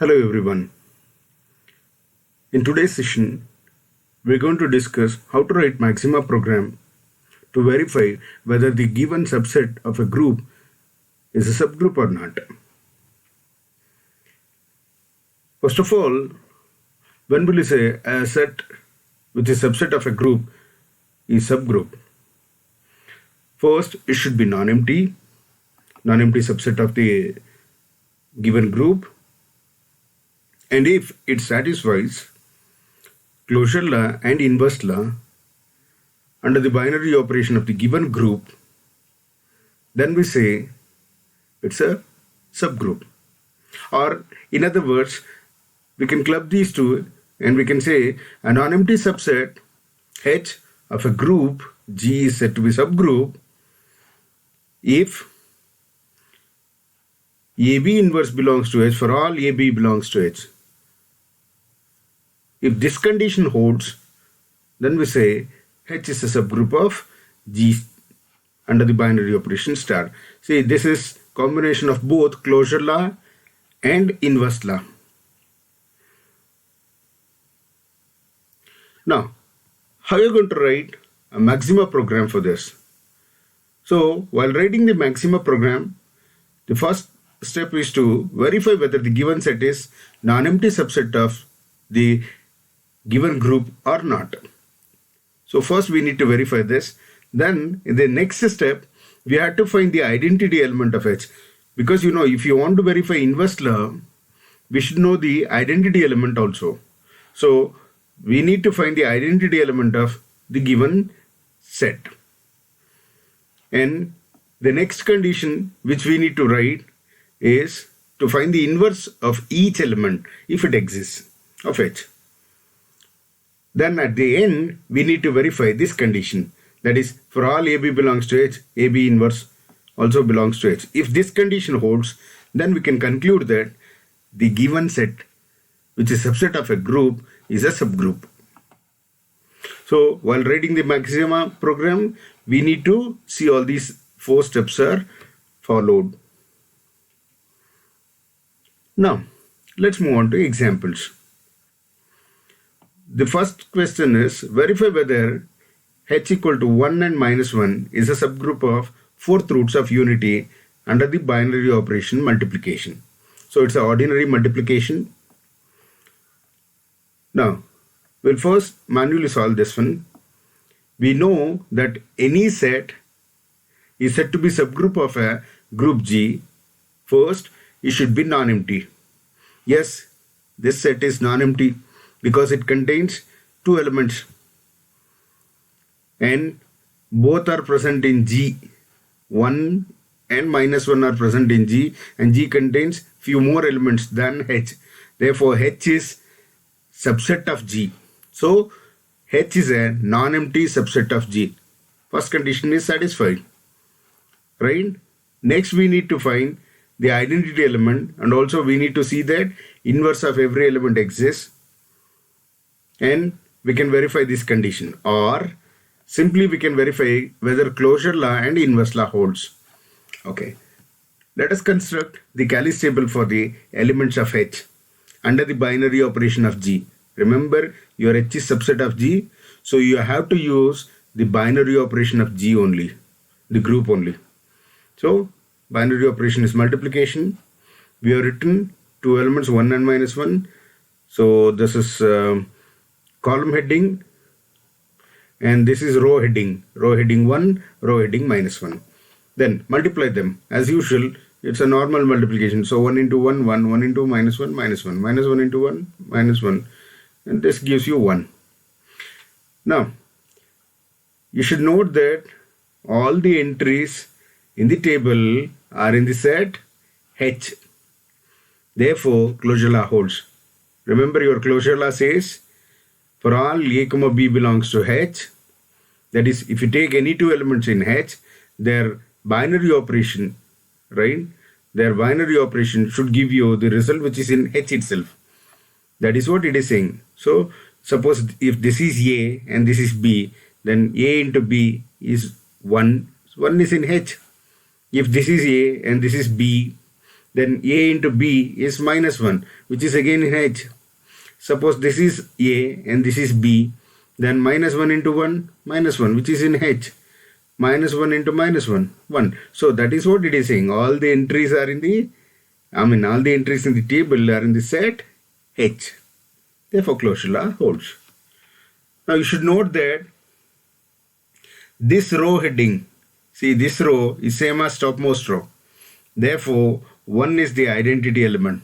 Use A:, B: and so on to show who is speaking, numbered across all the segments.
A: Hello everyone. In today's session, we're going to discuss how to write Maxima program to verify whether the given subset of a group is a subgroup or not. First of all, when will you say a set which is subset of a group is subgroup? First, it should be non-empty subset of the given group, and if it satisfies closure law and inverse law under the binary operation of the given group, then we say it's a subgroup. Or in other words, we can club these two and we can say a non-empty subset H of a group G is said to be subgroup if AB inverse belongs to H for all AB belongs to H. If this condition holds, then we say H is a subgroup of G under the binary operation star. See, this is combination of both closure law and inverse law. Now, how are you going to write a Maxima program for this? So, while writing the Maxima program, the first step is to verify whether the given set is non-empty subset of the given group or not. So first we need to verify this. Then in the next step, we have to find the identity element of H. Because if you want to verify inverse law, we should know the identity element also. So we need to find the identity element of the given set. And the next condition which we need to write is to find the inverse of each element if it exists of H. Then at the end, we need to verify this condition. That is, for all AB belongs to H, AB inverse also belongs to H. If this condition holds, then we can conclude that the given set, which is subset of a group, is a subgroup. So while writing the Maxima program, we need to see all these 4 steps are followed. Now, let's move on to examples. The first question is verify whether H equal to 1 and minus 1 is a subgroup of 4th roots of unity under the binary operation multiplication. So it's an ordinary multiplication. Now, we'll first manually solve this one. We know that any set is said to be subgroup of a group G. First, it should be non-empty. Yes, this set is non-empty because it contains 2 elements and both are present in G. 1 and minus 1 are present in G, and G contains few more elements than H. Therefore, H is subset of G. So, H is a non-empty subset of G. First condition is satisfied. Right? Next, we need to find the identity element, and also we need to see that inverse of every element exists, and we can verify this condition, or simply we can verify whether closure law and inverse law holds. Okay, let us construct the Callis table for the elements of H under the binary operation of G. Remember, your H is subset of G, so you have to use the binary operation of G only, the group only. So binary operation is multiplication. We have written 2 elements, 1 and minus 1. So this is column heading, and this is row heading 1, row heading minus 1. Then multiply them as usual. It's a normal multiplication. So 1 into 1, 1, 1 into minus 1, minus 1, minus 1 into 1, minus 1, and this gives you 1. Now, you should note that all the entries in the table are in the set H. Therefore, closure law holds. Remember, your closure law says for all A, B belongs to H. That is, if you take any 2 elements in H, their binary operation, right? Their binary operation should give you the result which is in H itself. That is what it is saying. So, suppose if this is A and this is B, then A into B is 1. 1 is in H. If this is A and this is B, then A into B is minus 1, which is again in H. Suppose this is A and this is B, then minus 1 into 1, minus 1, which is in H. Minus 1 into minus 1, 1. So that is what it is saying. All the entries are in the, all the entries in the table are in the set H. Therefore, closure law holds. Now you should note that this row heading, see this row is same as topmost row. Therefore, 1 is the identity element.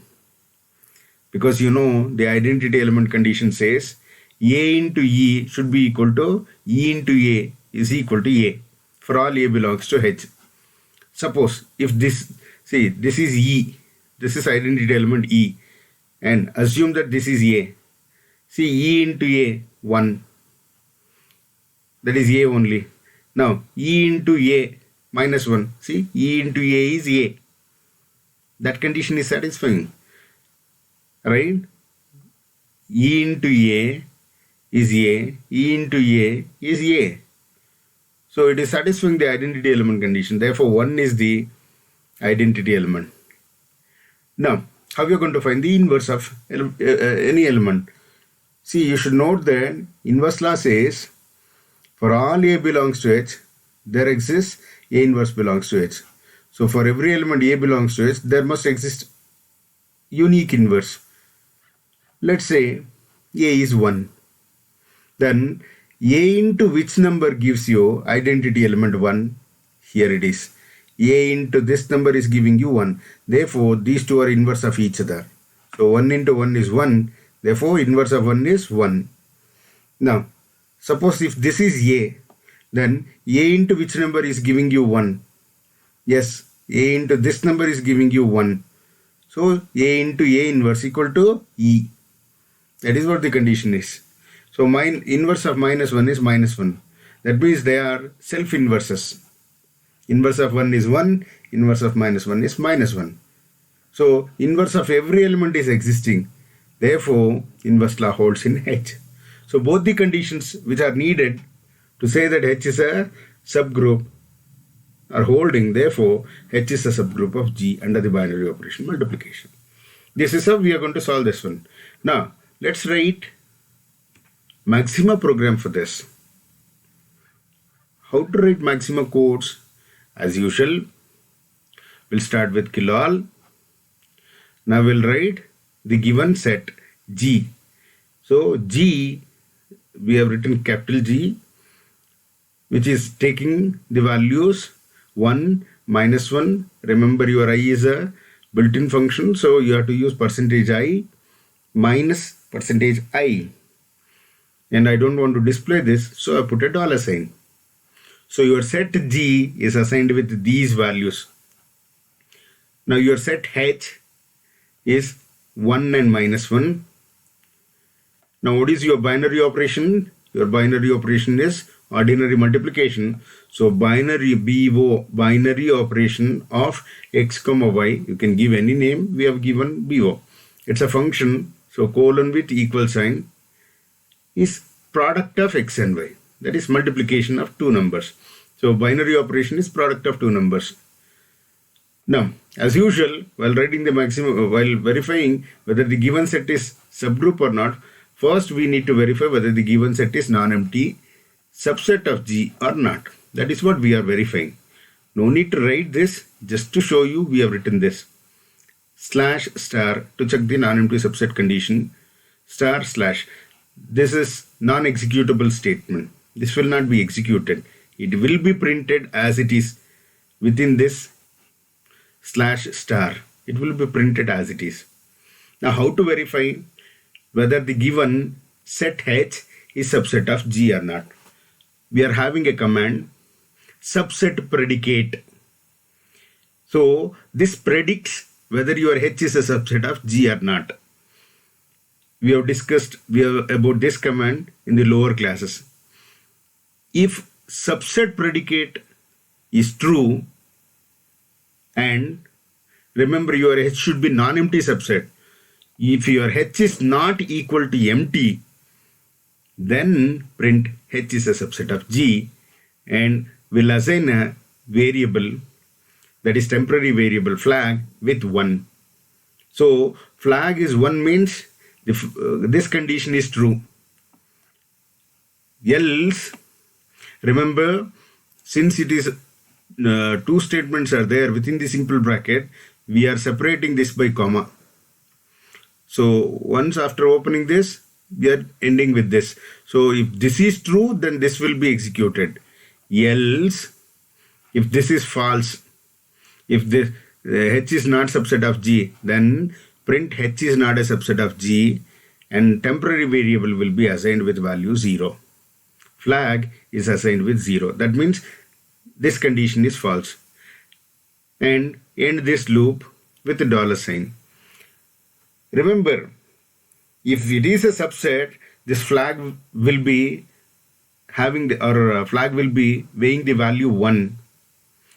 A: Because you know the identity element condition says A into E should be equal to E into A is equal to A for all A belongs to H. Suppose if this, see this is E, this is identity element E, and assume that this is A. See E into A, 1. That is A only. Now E into A minus 1. See E into A is A. That condition is satisfying. Right? E into A is A. E into A is A. So it is satisfying the identity element condition. Therefore 1 is the identity element. Now how you are going to find the inverse of any element? See, you should note that inverse law says for all A belongs to H, there exists A inverse belongs to H. So for every element A belongs to H, there must exist unique inverse. Let's say A is 1. Then A into which number gives you identity element 1? Here it is. A into this number is giving you 1. Therefore, these two are inverse of each other. So 1 into 1 is 1. Therefore, inverse of 1 is 1. Now, suppose if this is A, then A into which number is giving you 1? Yes, A into this number is giving you 1. So, A into A inverse equal to E. That is what the condition is. So, inverse of minus 1 is minus 1. That means they are self-inverses. Inverse of 1 is 1, inverse of minus 1 is minus 1. So, inverse of every element is existing. Therefore, inverse law holds in H. So, both the conditions which are needed to say that H is a subgroup are holding. Therefore, H is a subgroup of G under the binary operation multiplication. This is how we are going to solve this one. Now, let's write Maxima program for this. How to write Maxima codes? As usual, we'll start with kilol. Now we'll write the given set G. So G, we have written capital G, which is taking the values 1, minus 1. Remember your I is a built-in function, so you have to use percentage I minus percentage I. And I don't want to display this, so I put a dollar sign. So your set G is assigned with these values. Now your set H is 1 and minus 1. Now what is your binary operation? Your binary operation is ordinary multiplication. So binary BO, binary operation of x comma y. You can give any name. We have given BO. It's a function. So colon with equal sign is product of x and y. That is multiplication of two numbers. So binary operation is product of two numbers. Now, as usual, while writing the maximum, while verifying whether the given set is subgroup or not, first we need to verify whether the given set is non-empty subset of G or not. That is what we are verifying. No need to write this, just to show you we have written this. Slash star to check the non-empty subset condition. Star slash. This is non-executable statement. This will not be executed. It will be printed as it is within this slash star. It will be printed as it is. Now how to verify whether the given set H is subset of G or not? We are having a command subset predicate. So this predicts whether your H is a subset of G or not. We have discussed about this command in the lower classes. If subset predicate is true, and remember your H should be non-empty subset. If your H is not equal to empty, then print H is a subset of G and will assign a variable that is temporary variable flag, with 1. So flag is 1 means this condition is true. Else, remember, since it is two statements are there within the simple bracket, we are separating this by comma. So once after opening this, we are ending with this. So if this is true, then this will be executed. Else, if this is false, if this h is not subset of g, then print h is not a subset of g, and temporary variable will be assigned with value 0. Flag is assigned with 0. That means this condition is false. And end this loop with a $sign. Remember, if it is a subset, this flag will be having flag will be weighing the value 1.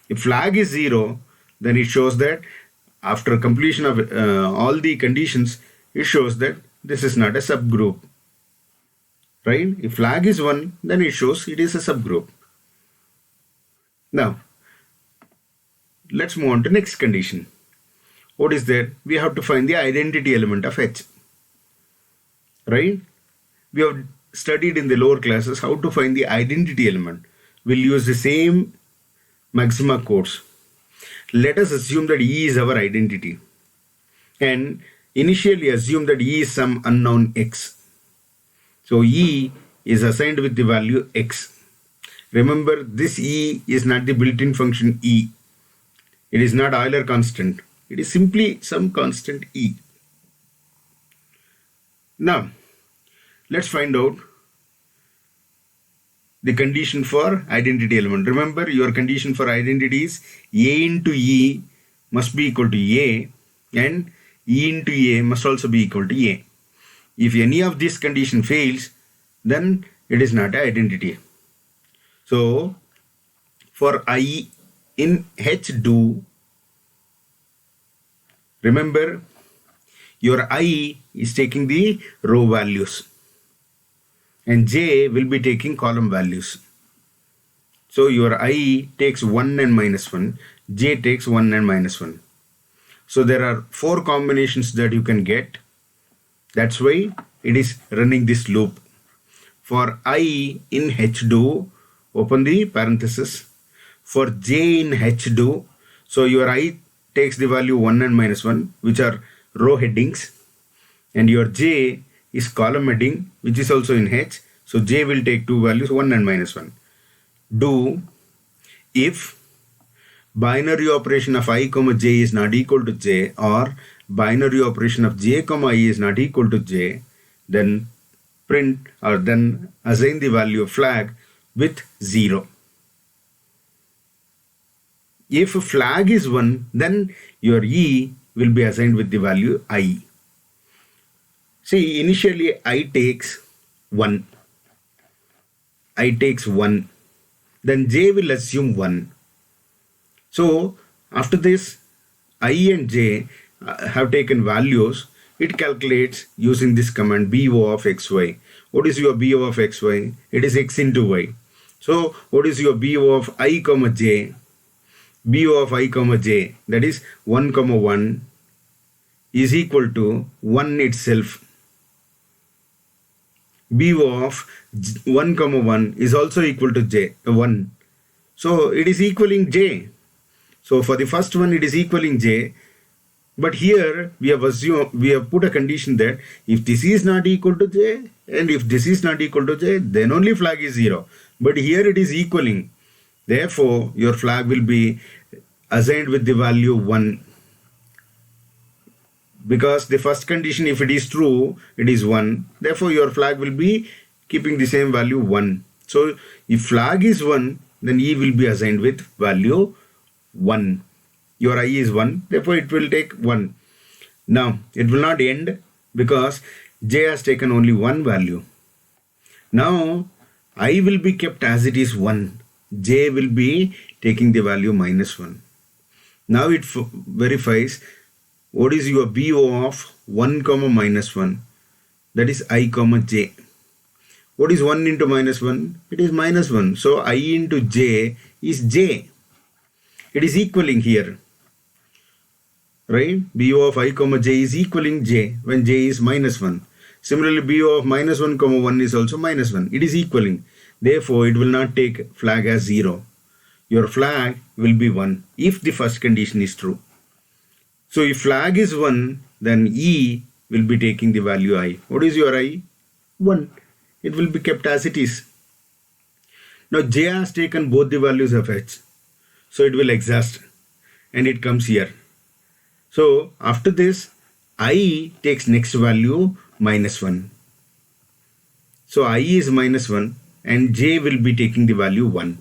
A: If flag is 0, then it shows that after completion of all the conditions, it shows that this is not a subgroup. Right? If flag is 1, then it shows it is a subgroup. Now, let's move on to next condition. What is that? We have to find the identity element of H. Right? We have studied in the lower classes how to find the identity element. We'll use the same maxima codes. Let us assume that E is our identity. And initially assume that E is some unknown X. So E is assigned with the value X. Remember, this E is not the built-in function E. It is not Euler constant. It is simply some constant E. Now, let's find out the condition for identity element. Remember, your condition for identity is A into E must be equal to A, and E into A must also be equal to A. If any of this condition fails, then it is not an identity. So, for I in H do, remember, your I is taking the row values and J will be taking column values. So your I takes 1 and minus 1, J takes 1 and minus 1. So there are 4 combinations that you can get. That's why it is running this loop. For I in H do, open the parenthesis. For J in H do, so your I takes the value 1 and minus 1, which are row headings, and your J is column heading, which is also in H. So J will take 2 values, 1 and minus 1. Do if binary operation of I comma J is not equal to J, or binary operation of J comma I is not equal to J, then print or then assign the value of flag with 0. If flag is 1, then your E will be assigned with the value I. See, initially I takes 1. I takes 1. Then J will assume 1. So after this, I and J have taken values. It calculates using this command BO of XY. What is your BO of XY? It is X into Y. So what is your BO of I comma J? BO of I comma J, that is 1 comma 1 is equal to 1 itself. BO of 1 comma 1 is also equal to J 1. So it is equaling J. So for the first one it is equaling J. But here we have put a condition that if this is not equal to J and if this is not equal to J, then only flag is 0. But here it is equaling. Therefore, your flag will be assigned with the value 1. Because the first condition, if it is true, it is 1. Therefore, your flag will be keeping the same value 1. So, if flag is 1, then E will be assigned with value 1. Your I is 1. Therefore, it will take 1. Now, it will not end because J has taken only 1 value. Now, I will be kept as it is 1. J will be taking the value minus 1. Now it verifies what is your BO of 1 comma minus 1. That is I comma J. What is 1 into minus 1? It is minus 1. So I into J is J. It is equaling here, right? BO of I comma j is equaling j when j is minus 1. Similarly, BO of minus 1 comma 1 is also minus 1. It is equaling. Therefore, it will not take flag as 0. Your flag will be 1 if the first condition is true. So if flag is 1, then E will be taking the value I. What is your I? 1. It will be kept as it is. Now J has taken both the values of H. So it will exhaust and it comes here. So after this, I takes next value minus 1. So I is minus 1 and J will be taking the value 1.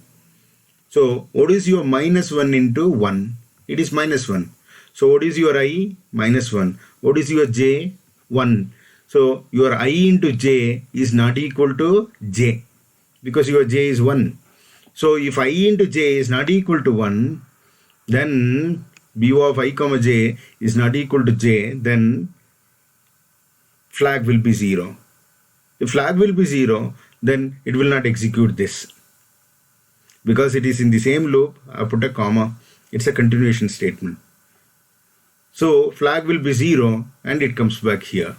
A: So what is your minus 1 into 1? It is minus 1. So what is your I? Minus 1. What is your J? 1. So your I into J is not equal to J because your J is 1. So if I into J is not equal to 1, then BO of I comma J is not equal to J, then flag will be 0. If flag will be 0, then it will not execute this. Because it is in the same loop, I put a comma. It's a continuation statement. So flag will be 0 and it comes back here.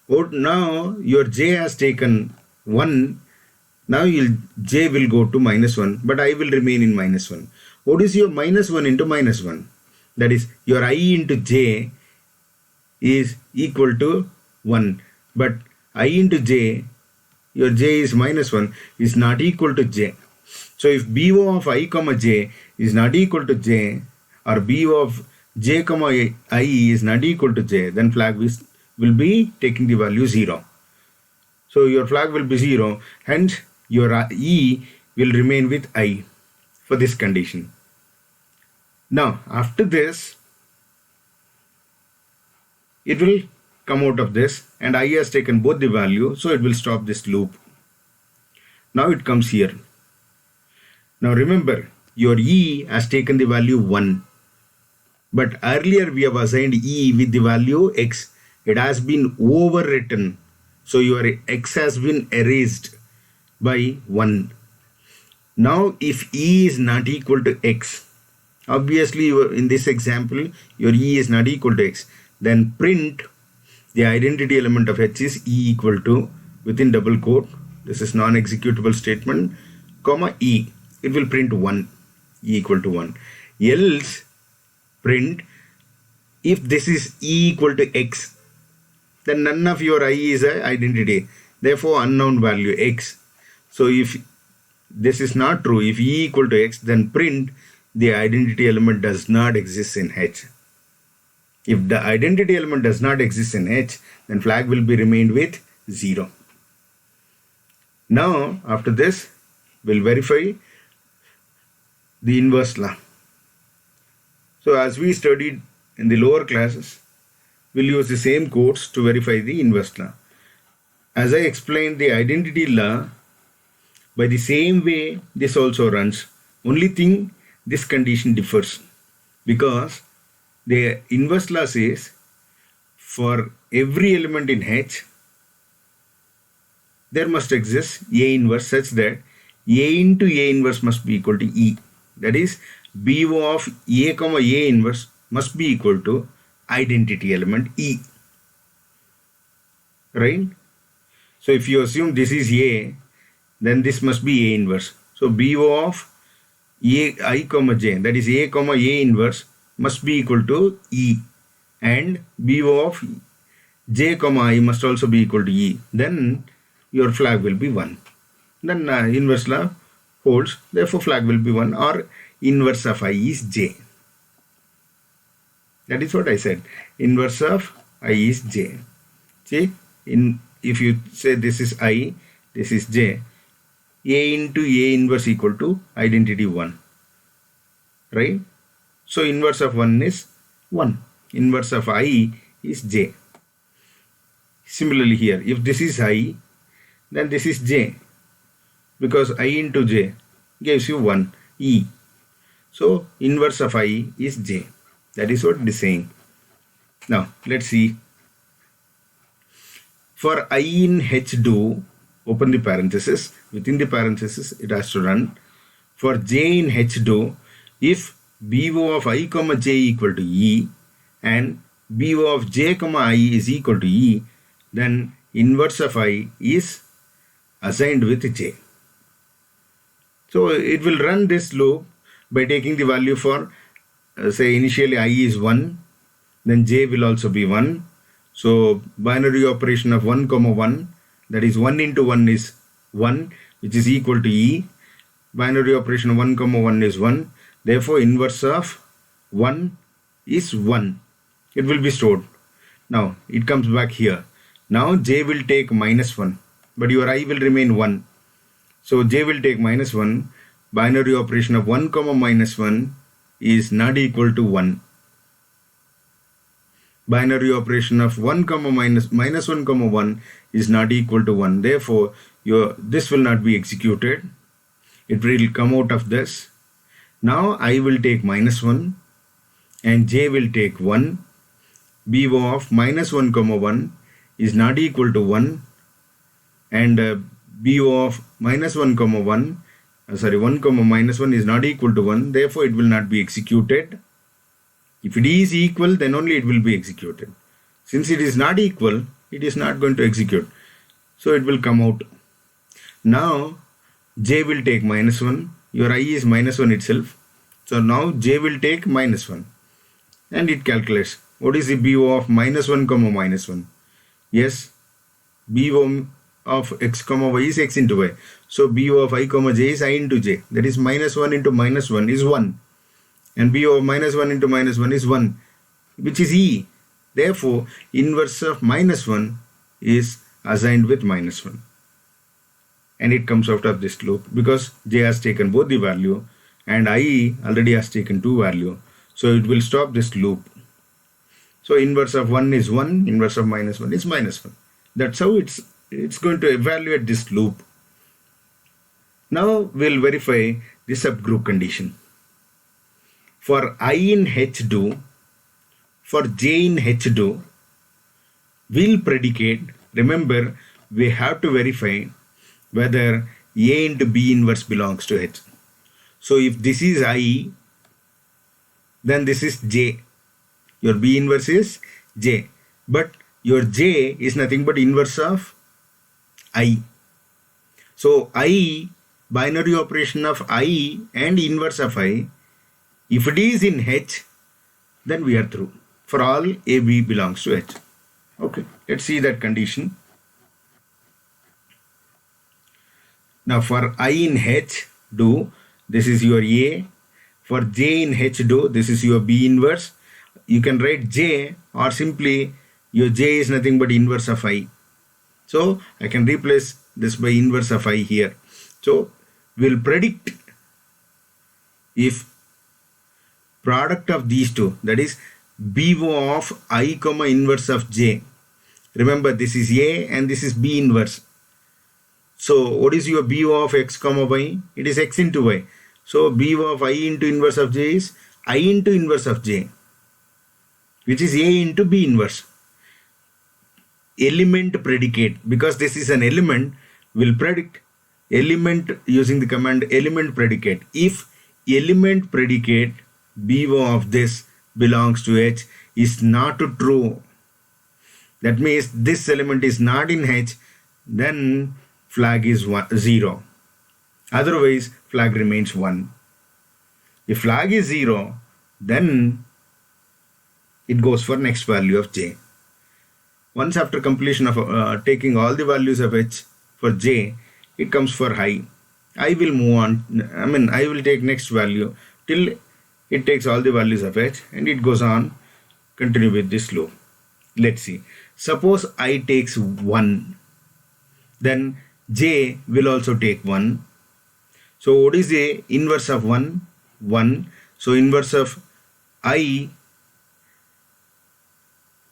A: Now your J has taken 1. Now J will go to minus 1, but I will remain in minus 1. What is your minus 1 into minus 1? That is, your I into J is equal to 1. But I into J, your J is minus 1, is not equal to J. So if BO of I comma J is not equal to J, or BO of J comma I is not equal to J, then flag will be taking the value 0. So your flag will be 0, hence your E will remain with I for this condition. Now after this, it will come out of this and I has taken both the value, so it will stop this loop. Now it comes here. Now remember, your E has taken the value 1. But earlier we have assigned E with the value X. It has been overwritten. So your X has been erased by 1. Now if E is not equal to X, obviously in this example, your E is not equal to X, then print the identity element of H is E equal to, within double quote, this is non-executable statement, comma E. It will print 1, E equal to 1. Else print, if this is E equal to X, then none of your I is an identity. Therefore unknown value X. So if this is not true, if E equal to X, then print the identity element does not exist in H. If the identity element does not exist in H, then flag will be remained with 0. Now after this, we'll verify the inverse law. So as we studied in the lower classes, we'll use the same codes to verify the inverse law. As I explained the identity law, by the same way this also runs. Only thing, this condition differs because the inverse law says for every element in H, there must exist A inverse such that A into A inverse must be equal to E. That is, BO of A comma A inverse must be equal to identity element E. Right? So if you assume this is A, then this must be A inverse. So BO of A I comma J, that is A comma A inverse, must be equal to E, and BO of J comma I must also be equal to E. Then your flag will be 1. Then inverse law holds, therefore flag will be 1, or inverse of I is J. That is what I said. Inverse of I is J. See, if you say this is I, this is J, A into A inverse equal to identity 1. Right? So inverse of 1 is 1. Inverse of I is J. Similarly here, if this is I, then this is J, because I into J gives you 1, E. So inverse of I is J. That is what it is saying. Now let's see. For I in H do, open the parenthesis. Within the parenthesis it has to run. For J in H do, if BO of I comma j equal to E and BO of j comma I is equal to E, then inverse of I is assigned with j. So it will run this loop by taking the value for say initially I is 1, then j will also be 1. So binary operation of 1 comma 1, that is 1 into 1 is 1, which is equal to E. Binary operation of 1 comma 1 is 1. Therefore inverse of 1 is 1. It will be stored. Now it comes back here. Now j will take minus 1, but your I will remain 1. So j will take minus 1. Binary operation of 1 comma minus 1 is not equal to 1. Binary operation of 1 comma minus 1 comma 1 is not equal to 1. Therefore this will not be executed. It will come out of this. Now I will take minus 1 and j will take 1. BO of minus 1 comma 1 is not equal to 1, and BO of minus 1 comma 1 1 comma minus 1 is not equal to 1. Therefore it will not be executed. If it is equal, then only it will be executed. Since it is not equal, it is not going to execute. So it will come out. Now j will take minus 1. Your I is minus 1 itself. So now j will take minus 1. And it calculates. What is the BO of minus 1 comma minus 1? Yes, BO of x comma y is x into y. So BO of I comma j is I into j. That is minus 1 into minus 1 is 1. And BO of minus 1 into minus 1 is 1, which is E. Therefore, inverse of minus 1 is assigned with minus 1. And it comes out of this loop because j has taken both the value and I already has taken 2 value. So it will stop this loop. So inverse of 1 is 1, inverse of minus 1 is minus 1. That's how it's going to evaluate this loop. Now we'll verify the subgroup condition. For I in H do, for j in H do, will predicate. Remember, we have to verify whether A into B inverse belongs to H. So if this is I, then this is J. Your B inverse is J. But your J is nothing but inverse of I. So I, binary operation of I and inverse of I, if it is in H, then we are through. For all AB belongs to H. Okay, let's see that condition. Now for I in H do, this is your A. For J in H do, this is your B inverse. You can write J, or simply your J is nothing but inverse of I. So I can replace this by inverse of I here. So we'll predict if product of these two, that is BO of I comma inverse of J. Remember, this is A and this is B inverse. So what is your BO of x comma y? It is x into y. So BO of I into inverse of J is I into inverse of J, which is A into B inverse. Element predicate, because this is an element, will predict element using the command element predicate. If element predicate BO of this belongs to H is not true, that means this element is not in H, then flag is 0. Otherwise, flag remains 1. If flag is 0, then it goes for next value of J. Once after completion of taking all the values of H for J, it comes for I. I will move on, I will take next value till it takes all the values of H and it goes on, continue with this loop. Let's see. Suppose I takes 1, then J will also take 1. So what is the inverse of 1? 1. So inverse of I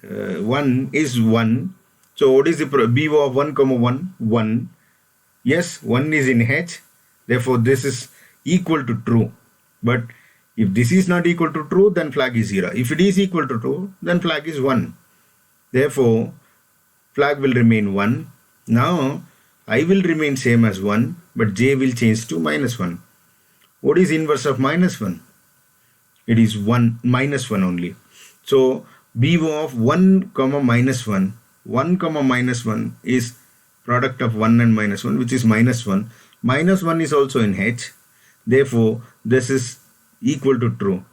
A: 1 is 1. So what is the BO of 1 comma 1? 1. Yes, 1 is in H. Therefore this is equal to true. But if this is not equal to true, then flag is 0. If it is equal to true, then flag is 1. Therefore flag will remain 1. Now I will remain same as 1, but J will change to minus 1. What is inverse of minus 1? it is 1 minus 1 only. So b of 1 comma minus 1, 1 comma minus 1 is product of 1 and minus 1, which is minus 1. Minus 1 is also in H. Therefore, this is equal to true.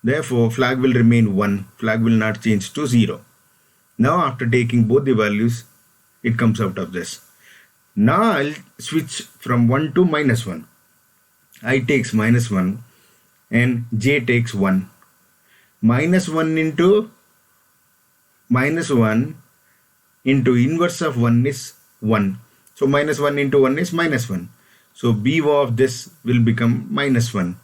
A: Therefore, flag will remain 1. Flag will not change to 0. Now, after taking both the values, it comes out of this. Now, I'll switch from 1 to minus 1. I takes minus 1 and J takes 1. Minus 1 into inverse of 1 is 1. So minus 1 into 1 is minus 1. So B of this will become minus 1.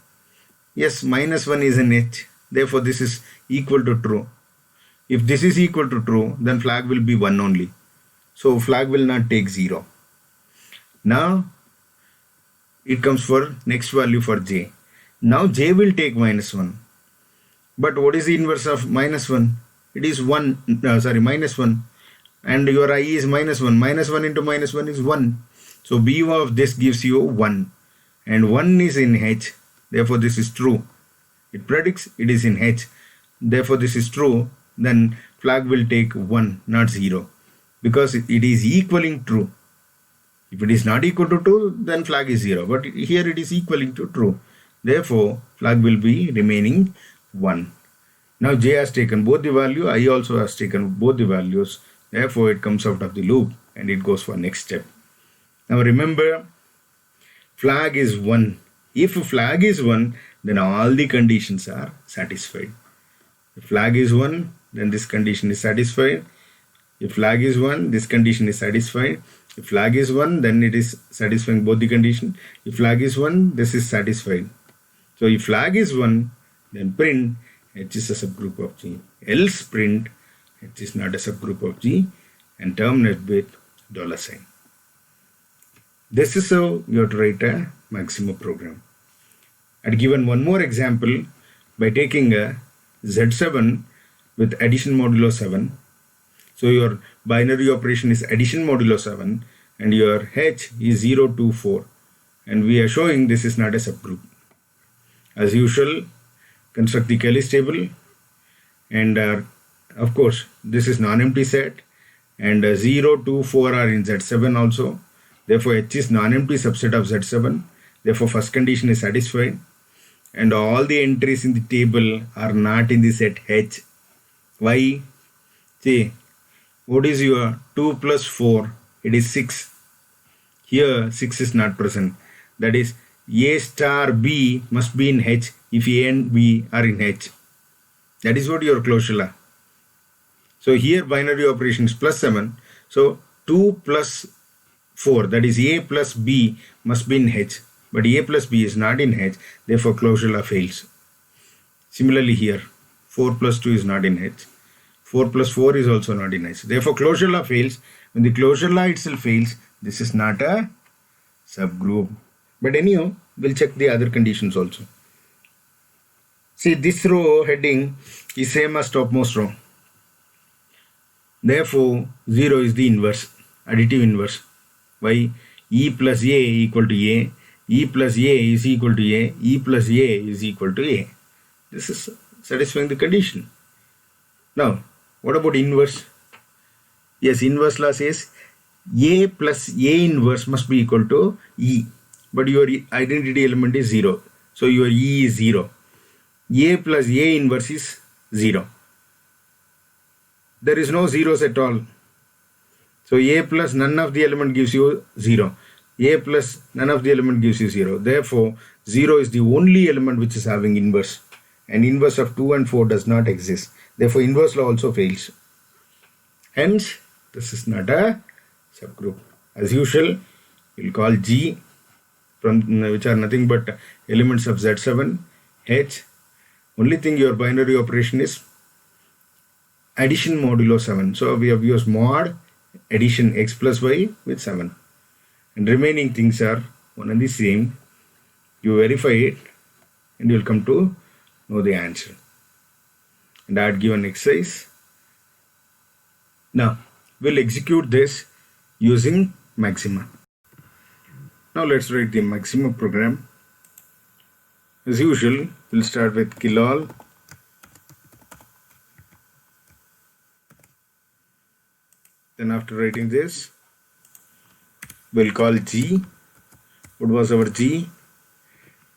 A: Yes, minus 1 is an H. Therefore, this is equal to true. If this is equal to true, then flag will be 1 only. So flag will not take 0. Now, it comes for next value for J. Now J will take minus 1. But what is the inverse of minus 1? It is minus 1. And your I is minus 1. Minus 1 into minus 1 is 1. So B of this gives you 1. And 1 is in H. Therefore, this is true. It predicts it is in H. Therefore, this is true. Then flag will take 1, not 0. Because it is equaling true. If it is not equal to true, then flag is 0. But here it is equaling to true. Therefore, flag will be remaining 1. Now J has taken both the value. I also has taken both the values. Therefore, it comes out of the loop and it goes for next step. Now remember, flag is 1. If flag is 1, then all the conditions are satisfied. If flag is 1, then this condition is satisfied. If flag is 1, this condition is satisfied. If flag is 1, then it is satisfying both the condition. If flag is 1, this is satisfied. So if flag is 1, then print H is a subgroup of G. Else print H is not a subgroup of G and terminate with $sign. This is how you have to write a Maximo program. I'd given one more example by taking a Z7 with addition modulo 7. So your binary operation is addition modulo 7 and your H is 0, 2, 4. And we are showing this is not a subgroup. As usual, construct the Kelly's table and of course this is non-empty set and 0, 2, 4 are in Z7 also. Therefore H is non-empty subset of Z7. Therefore first condition is satisfied and all the entries in the table are not in the set H. Why? See, what is your 2 plus 4? It is 6. Here 6 is not present. That is A star B must be in H if A and B are in H. That is what your closure law. So here binary operation is plus 7. So 2 plus 4, that is A plus B must be in H. But A plus B is not in H. Therefore closure law fails. Similarly here 4 plus 2 is not in H. 4 plus 4 is also not in H. Therefore closure law fails. When the closure law itself fails, this is not a subgroup. But anyhow, we'll check the other conditions also. See, this row heading is same as topmost row. Therefore 0 is the inverse, additive inverse. Why? E plus A equal to A. E plus A is equal to A. E plus A is equal to A. This is satisfying the condition. Now, what about inverse? Yes, inverse law says A plus A inverse must be equal to E. But your identity element is 0. So your E is 0. A plus A inverse is 0. There is no zeros at all. So A plus none of the element gives you 0. A plus none of the element gives you 0. Therefore, 0 is the only element which is having inverse. And inverse of 2 and 4 does not exist. Therefore, inverse law also fails. Hence, this is not a subgroup. As usual, we'll call G, from which are nothing but elements of Z7, H. Only thing your binary operation is addition modulo 7. So we have used mod addition x plus y with 7. And remaining things are one and the same. You verify it and you will come to know the answer. And I had given exercise. Now we'll execute this using Maxima. Now let's write the Maxima program. As usual, we'll start with kilol. Then after writing this, we'll call G. What was our G?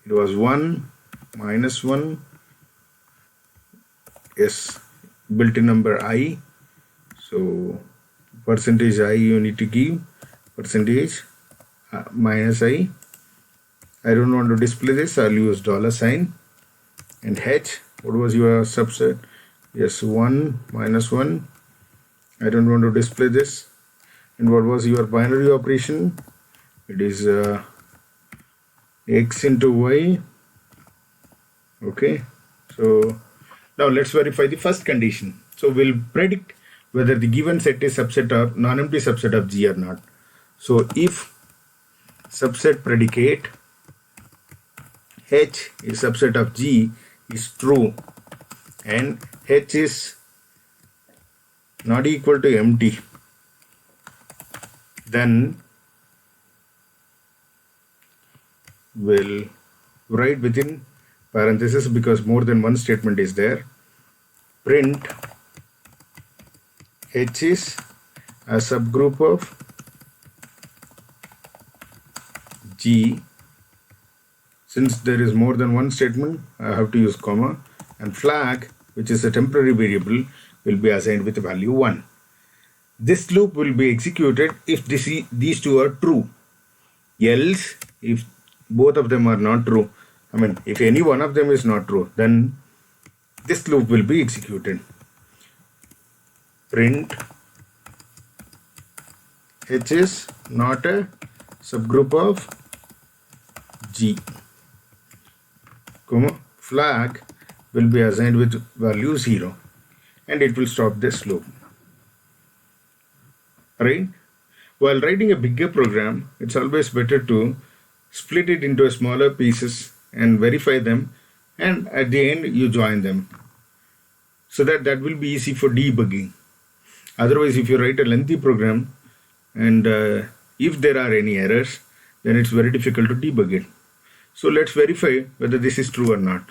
A: It was 1 minus 1. Yes, built-in number I. So percentage I you need to give, percentage minus I. I don't want to display this, I'll use $sign. And H, what was your subset? Yes, 1 minus 1. I don't want to display this. And what was your binary operation? It is X into Y. Okay, so now let's verify the first condition. So we'll predict whether the given set is subset of non-empty subset of G or not. So if subset predicate H is subset of G is true and H is not equal to empty, then we'll write within parenthesis, because more than one statement is there, print H is a subgroup of G. Since there is more than one statement, I have to use comma, and flag, which is a temporary variable, will be assigned with the value 1. This loop will be executed if these two are true. Else, if both of them are not true, if any one of them is not true, then this loop will be executed. Print H is not a subgroup of G, comma, flag will be assigned with value 0, and it will stop this loop. Right? While writing a bigger program, it's always better to split it into smaller pieces and verify them, and at the end you join them, so that will be easy for debugging. Otherwise, if you write a lengthy program and if there are any errors, then it's very difficult to debug it. So let's verify whether this is true or not.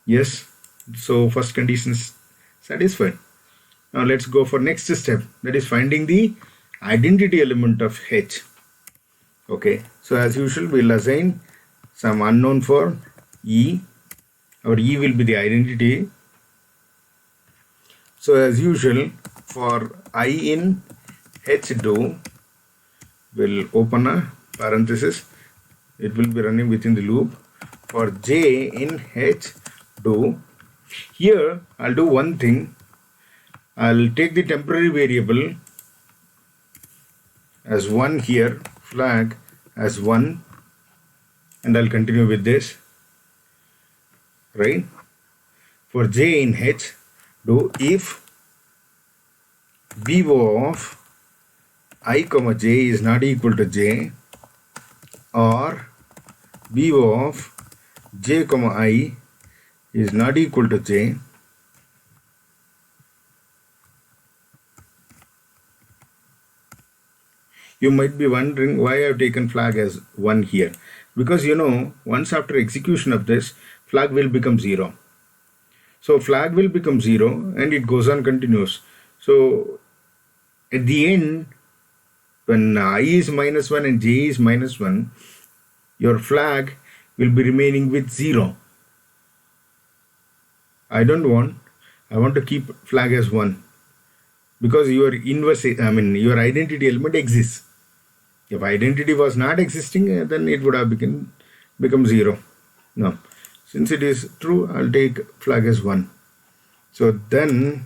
A: Yes, so first condition is satisfied. Now let's go for next step, that is finding the identity element of H. Okay, so as usual we'll assign some unknown for E. Our E will be the identity. So as usual, for I in H do, we'll open a parenthesis, it will be running within the loop. For J in H do, here I'll do one thing, I'll take the temporary variable as 1 here, flag as 1, and I'll continue with this, right? For J in H do, if BO of I comma J is not equal to J, or BO of J comma I is not equal to J, you might be wondering why I have taken flag as 1 here. Because once after execution of this, flag will become 0. So flag will become 0 and it goes on continuous. So at the end, when I is -1 and J is -1, your flag will be remaining with 0. I want to keep flag as 1, because your inverse, your identity element exists. If identity was not existing, then it would have become 0. No, since it is true, I'll take flag as 1. So then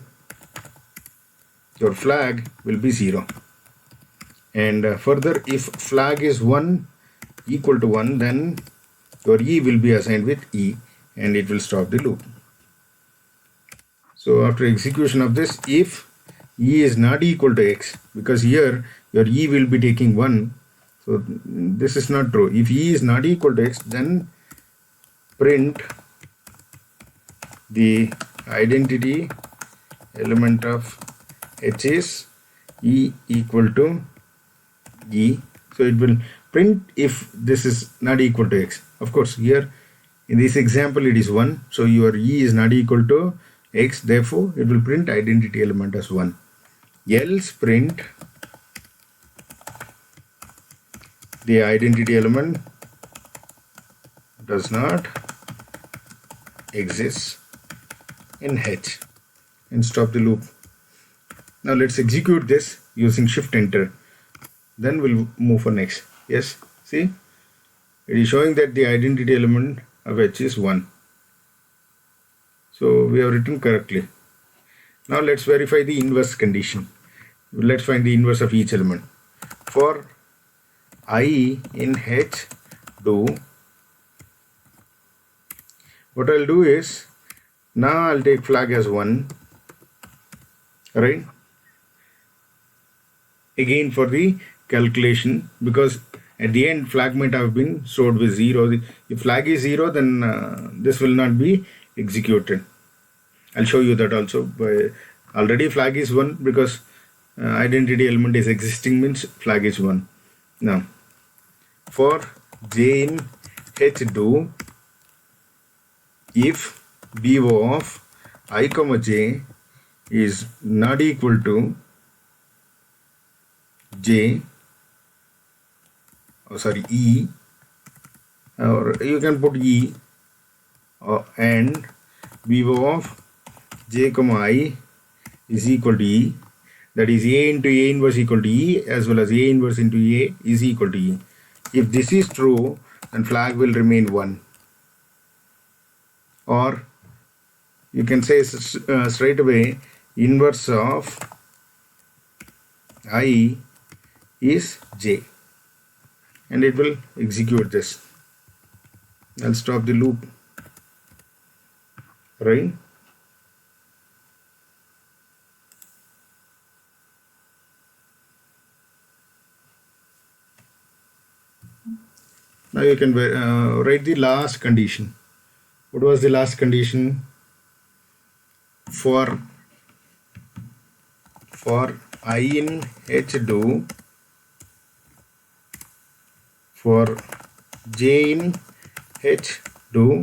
A: your flag will be 0. And further, if flag is 1 equal to 1, then your E will be assigned with E and it will stop the loop. So after execution of this, if E is not equal to X, because here your E will be taking 1, so this is not true. If E is not equal to X, then print the identity element of H is E equal to E. So it will print if this is not equal to X. Of course, here In this example, it is 1. So your E is not equal to X. Therefore, it will print identity element as 1. Else print the identity element does not exist in H, and stop the loop. Now let's execute this using Shift Enter. Then we'll move for next. Yes, see, it is showing that the identity element of H is 1. So we have written correctly. Now let's verify the inverse condition. Let's find the inverse of each element. For I in H, do, what I'll do is, now I'll take flag as 1, right? Again for the calculation, because at the end flag might have been stored with 0. If flag is 0, then this will not be executed. I'll show you that also. But already flag is 1 because identity element is existing, means flag is 1. Now for j in H, do if BO of I comma j is not equal to j, E, or you can put E, and BO of j comma I is equal to E, that is A into A inverse equal to E, as well as A inverse into A is equal to E. If this is true, then flag will remain 1. Or you can say straight away inverse of I is j, and it will execute this. I'll stop the loop, right? Now you can write the last condition. What was the last condition? For I in H, do, for j in H, do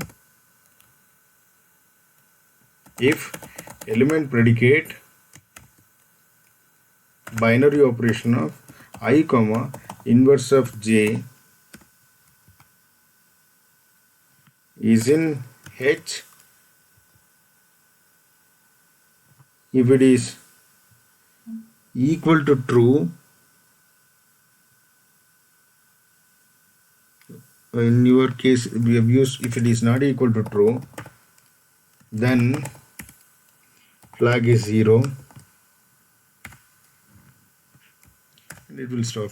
A: if element predicate binary operation of I comma inverse of j is in H, if it is equal to true, in your case we have used if it is not equal to true, then flag is 0 and it will stop.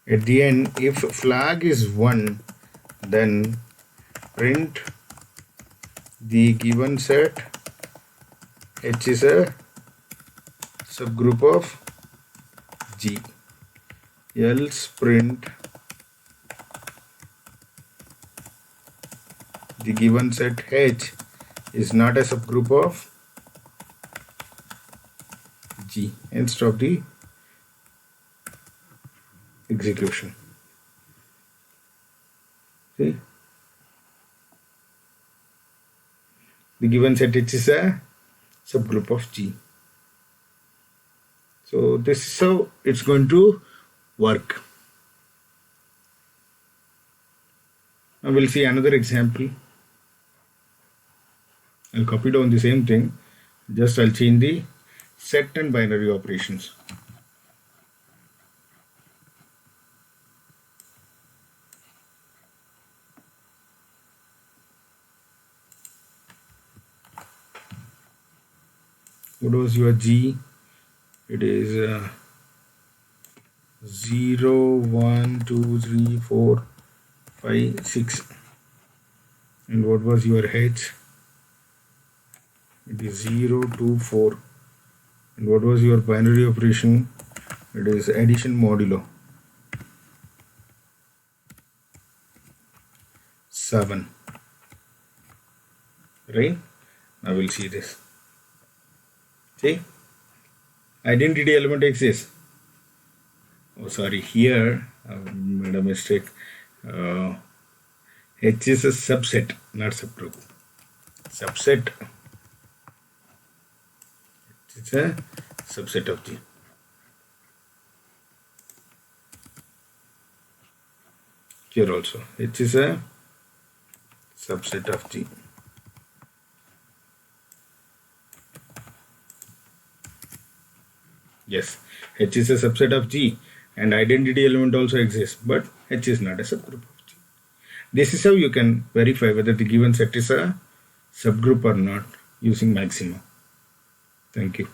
A: At the end, if flag is 1, then print the given set H is a subgroup of G. Else print the given set H is not a subgroup of G, and stop the execution. See, the given set H is a subgroup of G. So this is how it's going to work. Now we'll see another example. I'll copy down the same thing, just I'll change the set and binary operations. What was your G? It is 0, 1, 2, 3, 4, 5, 6. And what was your H? It is 0, 2, 4. And what was your binary operation? It is addition modulo 7. Right? Now we'll see this. See? Identity element exists. Oh, sorry, here I made a mistake. H is a subset, not subgroup. Subset. It's a subset of G. Here also, H is a subset of G. Yes, H is a subset of G, and identity element also exists, but H is not a subgroup of G. This is how you can verify whether the given set is a subgroup or not using maxima. Thank you.